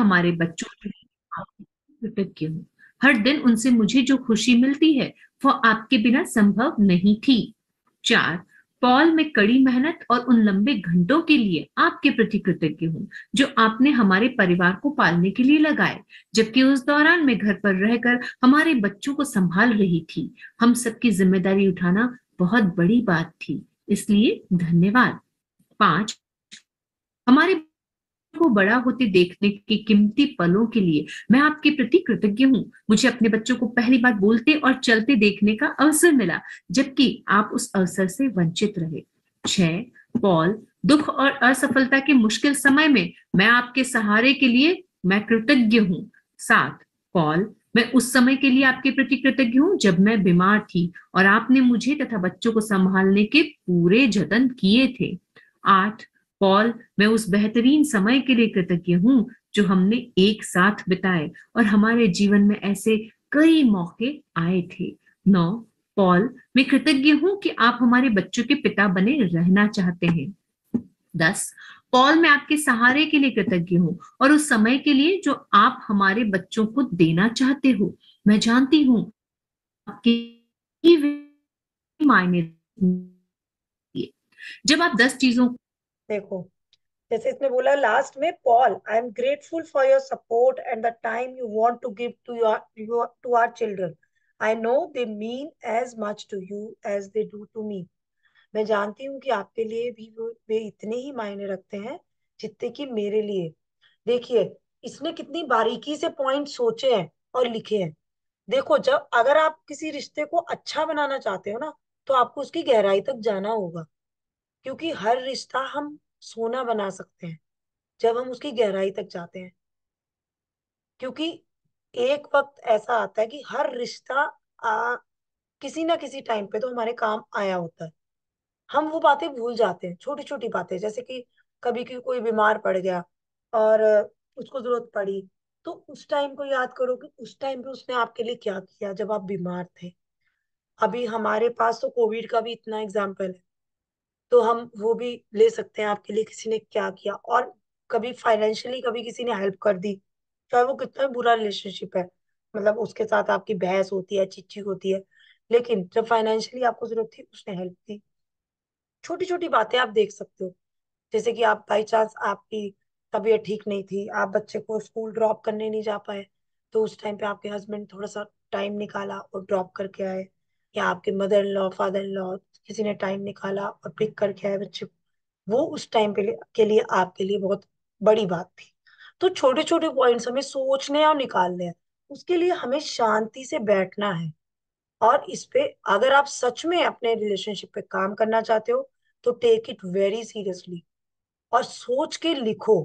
हमारे बच्चों के लिए आपकी कृतज्ञ हूँ। हर दिन उनसे मुझे जो खुशी मिलती है वो आपके बिना संभव नहीं थी। 4, पॉल में कड़ी मेहनत और उन लंबे घंटों के लिए आपके प्रति कृतज्ञ हूँ जो आपने हमारे परिवार को पालने के लिए लगाए, जबकि उस दौरान मैं घर पर रहकर हमारे बच्चों को संभाल रही थी। हम सबकी जिम्मेदारी उठाना बहुत बड़ी बात थी, इसलिए धन्यवाद। 5, हमारे को बड़ा होते देखने के कीमती पलों के लिए मैं आपके प्रति कृतज्ञ हूँ। मुझे अपने बच्चों को पहली बार बोलते और चलते देखने का अवसर मिला, जबकि आप उस अवसर से वंचित रहे। 6, पॉल, दुख और असफलता के मुश्किल समय में मैं आपके सहारे के लिए मैं कृतज्ञ हूँ। 7, पॉल, मैं उस समय के लिए आपके प्रति कृतज्ञ हूँ जब मैं बीमार थी और आपने मुझे तथा बच्चों को संभालने के पूरे जतन किए थे। 8, पॉल, मैं उस बेहतरीन समय के लिए कृतज्ञ हूँ जो हमने एक साथ बिताए और हमारे जीवन में ऐसे कई मौके आए थे। 9, पॉल, मैं कृतज्ञ हूँ कि आप हमारे बच्चों के पिता बने रहना चाहते हैं। 10, पॉल, मैं आपके सहारे के लिए कृतज्ञ हूँ और उस समय के लिए जो आप हमारे बच्चों को देना चाहते हो। मैं जानती हूँ आपके मायने जब आप 10 चीजों। देखो, जैसे इसने बोला लास्ट में, Paul, I am grateful for your support and the time you want to give to to our children. I know they mean as much to you as they do to me. मैं जानती हूँ कि आपके लिए भी वे इतने ही मायने रखते हैं जितने कि मेरे लिए। देखिए, इसने कितनी बारीकी से पॉइंट सोचे हैं और लिखे हैं। देखो, जब अगर आप किसी रिश्ते को अच्छा बनाना चाहते हो ना, तो आपको उसकी गहराई तक जाना होगा। क्योंकि हर रिश्ता हम सोना बना सकते हैं जब हम उसकी गहराई तक जाते हैं। क्योंकि एक वक्त ऐसा आता है कि हर रिश्ता किसी ना किसी टाइम पे तो हमारे काम आया होता है। हम वो बातें भूल जाते हैं, छोटी छोटी बातें, जैसे कि कभी कोई बीमार पड़ गया और उसको जरूरत पड़ी, तो उस टाइम को याद करो कि उस टाइम पे उसने आपके लिए क्या किया जब आप बीमार थे। अभी हमारे पास तो कोविड का भी इतना एग्जाम्पल है, तो हम वो भी ले सकते हैं, आपके लिए किसी ने क्या किया। और कभी फाइनेंशियली कभी किसी ने हेल्प कर दी, चाहे वो कितना भी बुरा रिलेशनशिप है, मतलब उसके साथ आपकी बहस होती है, चिट्ठी होती है, लेकिन जब फाइनेंशियली आपको जरूरत थी उसने हेल्प दी। छोटी छोटी बातें आप देख सकते हो। जैसे कि आप बाई चांस आपकी तबीयत ठीक नहीं थी, आप बच्चे को स्कूल ड्रॉप करने नहीं जा पाए, तो उस टाइम पे आपके हस्बैंड थोड़ा सा टाइम निकाला और ड्रॉप करके आए। या आपके mother in law, father in law, किसी ने टाइम निकाला और पिक करके आए बच्चे को। वो उस टाइम के लिए आपके लिए बहुत बड़ी बात थी। तो छोटे छोटे पॉइंट्स हमें सोचने और निकालने हैं। उसके लिए हमें शांति से बैठना है। और इस पे अगर आप सच में अपने रिलेशनशिप पे काम करना चाहते हो, तो टेक इट वेरी सीरियसली और सोच के लिखो।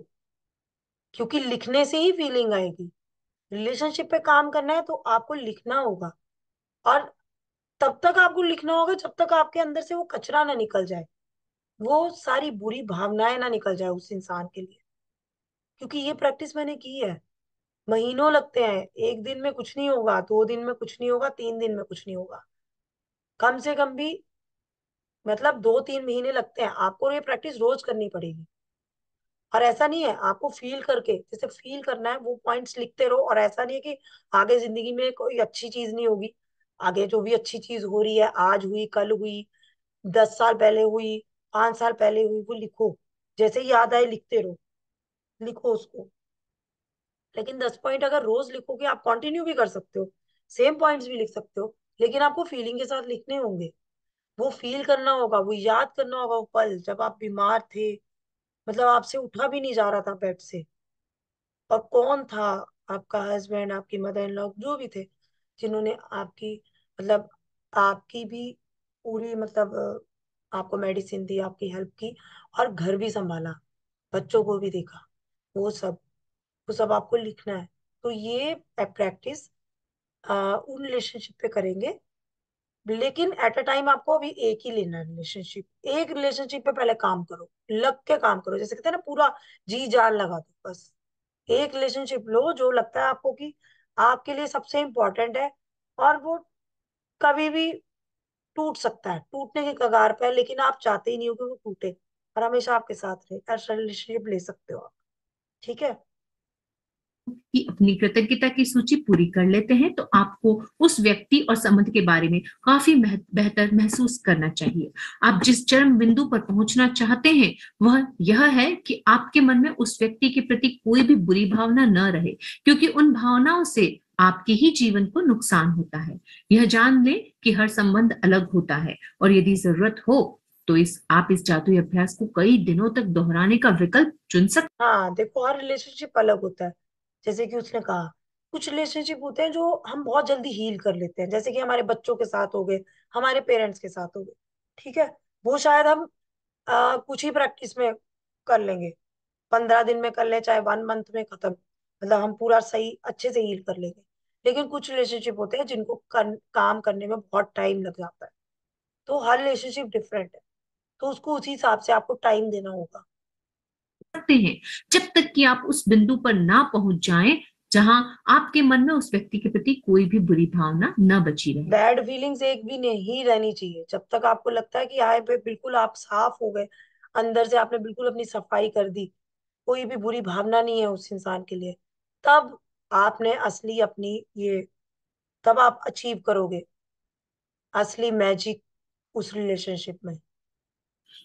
क्योंकि लिखने से ही फीलिंग आएगी। रिलेशनशिप पे काम करना है तो आपको लिखना होगा। और तब तक आपको लिखना होगा जब तक आपके अंदर से वो कचरा ना निकल जाए, वो सारी बुरी भावनाएं ना निकल जाए उस इंसान के लिए। क्योंकि ये प्रैक्टिस मैंने की है। महीनों लगते हैं, एक दिन में कुछ नहीं होगा, 2 दिन में कुछ नहीं होगा, 3 दिन में कुछ नहीं होगा। कम से कम भी मतलब 2-3 महीने लगते हैं। आपको ये प्रैक्टिस रोज करनी पड़ेगी। और ऐसा नहीं है, आपको फील करके, जैसे फील करना है वो पॉइंट्स लिखते रहो। और ऐसा नहीं है कि आगे जिंदगी में कोई अच्छी चीज नहीं होगी। आगे जो भी अच्छी चीज हो रही है, आज हुई, कल हुई, 10 साल पहले हुई, 5 साल पहले हुई, वो लिखो। जैसे ही याद आए लिखते रहो, लिखो उसको। लेकिन 10 पॉइंट अगर रोज लिखोगे, आप कंटिन्यू भी कर सकते हो, सेम पॉइंट्स भी लिख सकते हो, लेकिन आपको फीलिंग के साथ लिखने होंगे। वो फील करना होगा, वो याद करना होगा, वो पल जब आप बीमार थे, मतलब आपसे उठा भी नहीं जा रहा था बेड से। और कौन था, आपका हस्बैंड, आपकी मदर इन लॉ, जो भी थे, जिन्होंने आपकी, मतलब आपकी भी पूरी, मतलब आपको मेडिसिन दी, आपकी हेल्प की, और घर भी संभाला, बच्चों को भी देखा। वो सब, वो सब आपको लिखना है। तो ये प्रैक्टिस उन रिलेशनशिप पे करेंगे। लेकिन एट अ टाइम आपको अभी एक ही लेना है रिलेशनशिप। एक रिलेशनशिप पे पहले काम करो, लग के काम करो, जैसे कहते हैं ना, पूरा जी जान लगा दो बस। एक रिलेशनशिप लो जो लगता है आपको कि आपके लिए सबसे इंपॉर्टेंट है। और वो कभी भी टूट सकता है, टूटने के कगार पे है, लेकिन आप चाहते ही नहीं हो कि वो टूटे और हमेशा आपके साथ रहे। ऐसा रिलेशनशिप ले सकते हो आप। ठीक है। कि अपनी कृतज्ञता की सूची पूरी कर लेते हैं तो आपको उस व्यक्ति और संबंध के बारे में काफी बेहतर महसूस करना चाहिए। आप जिस चरम बिंदु पर पहुंचना चाहते हैं वह यह है कि आपके मन में उस व्यक्ति के प्रति कोई भी बुरी भावना न रहे, क्योंकि उन भावनाओं से आपके ही जीवन को नुकसान होता है। यह जान लें कि हर संबंध अलग होता है और यदि जरूरत हो तो आप इस जादुई अभ्यास को कई दिनों तक दोहराने का विकल्प चुन सकते हाँ देखो, हर रिलेशनशिप अलग होता है। जैसे कि उसने कहा, कुछ रिलेशनशिप होते हैं जो हम बहुत जल्दी हील कर लेते हैं, जैसे कि हमारे बच्चों के साथ हो गए, हमारे पेरेंट्स के साथ हो गए। ठीक है, वो शायद हम कुछ ही प्रैक्टिस में कर लेंगे, 15 दिन में कर ले, चाहे 1 मंथ में खत्म, मतलब हम पूरा सही अच्छे से हील कर लेंगे। लेकिन कुछ रिलेशनशिप होते हैं जिनको काम करने में बहुत टाइम लग जाता है। तो हर रिलेशनशिप डिफरेंट है, तो उसको उसी हिसाब से आपको टाइम देना होगा। हैं, जब तक कि आप उस बिंदु पर ना पहुंच जाएं जहां आपके मन में उस व्यक्ति के प्रति कोई भी बुरी भावना न बची रहे। बैड फीलिंग्स एक भी नहीं रहनी चाहिए। जब तक आपको लगता है कि हाय पे बिल्कुल आप साफ हो गए, अंदर से आपने बिल्कुल अपनी सफाई कर दी, कोई भी बुरी भावना नहीं है उस इंसान के लिए, तब आपने असली अपनी ये, तब आप अचीव करोगे असली मैजिक उस रिलेशनशिप में।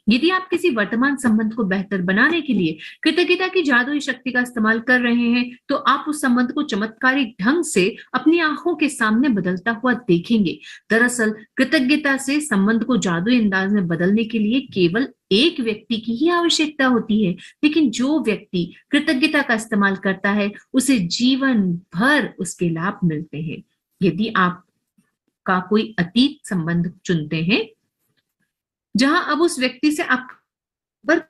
यदि आप किसी वर्तमान संबंध को बेहतर बनाने के लिए कृतज्ञता की जादुई शक्ति का इस्तेमाल कर रहे हैं तो आप उस संबंध को चमत्कारिक ढंग से अपनी आंखों के सामने बदलता हुआ देखेंगे। दरअसल कृतज्ञता से संबंध को जादुई अंदाज में बदलने के लिए केवल एक व्यक्ति की ही आवश्यकता होती है, लेकिन जो व्यक्ति कृतज्ञता का इस्तेमाल करता है उसे जीवन भर उसके लाभ मिलते हैं। यदि आप का कोई अतीत संबंध चुनते हैं जहां अब उस व्यक्ति से आप पर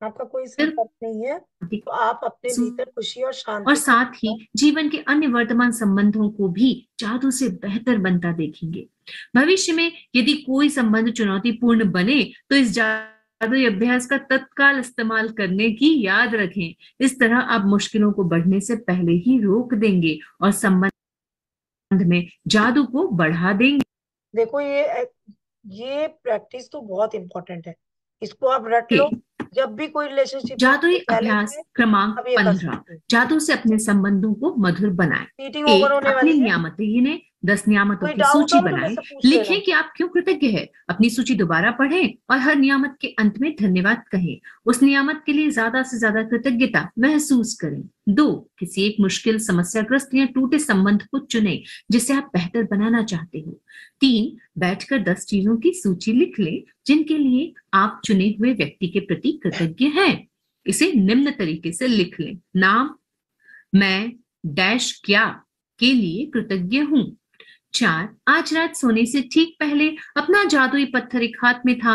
आपका कोई संपर्क नहीं है, तो आप अपने भीतर खुशी और और शांति को साथ ही जीवन के अन्य वर्तमान संबंधों को भी जादू से बेहतर बनता देखेंगे। भविष्य में यदि कोई संबंध चुनौतीपूर्ण बने तो इस जादुई अभ्यास का तत्काल इस्तेमाल करने की याद रखें। इस तरह आप मुश्किलों को बढ़ने से पहले ही रोक देंगे और संबंध में जादू को बढ़ा देंगे। देखो, ये प्रैक्टिस तो बहुत इंपॉर्टेंट है, इसको आप रट लो। जब भी कोई रिलेशनशिप में जादुई आपको चैलेंज अभ्यास है, क्रमांक आप ये कर 15, सकते हो। जादू से अपने संबंधों को मधुर बनाएं। मीटिंग ओवर एक, होने अपनी वाली है, नियामतें गिने, 10 नियामतों कोई की डाउट सूची हो तो मेरे बनाएं, से पूछ लेना। लिखें कि आप क्यों कृतज्ञ हैं, अपनी सूची दोबारा पढ़ें और हर नियामत के अंत में धन्यवाद कहें। उस नियामत के लिए ज्यादा से ज्यादा कृतज्ञता महसूस करें। 2, किसी एक मुश्किल, समस्याग्रस्त या टूटे संबंध को चुनें जिसे आप बेहतर बनाना चाहते हो। 3, बैठकर 10 चीजों की सूची लिख लें जिनके लिए आप चुने हुए व्यक्ति के प्रति कृतज्ञ हैं। इसे निम्न तरीके से लिख लें। नाम, मैं डैश क्या के लिए कृतज्ञ हूं। 4, आज रात सोने से ठीक पहले अपना जादुई पत्थर एक हाथ में थाम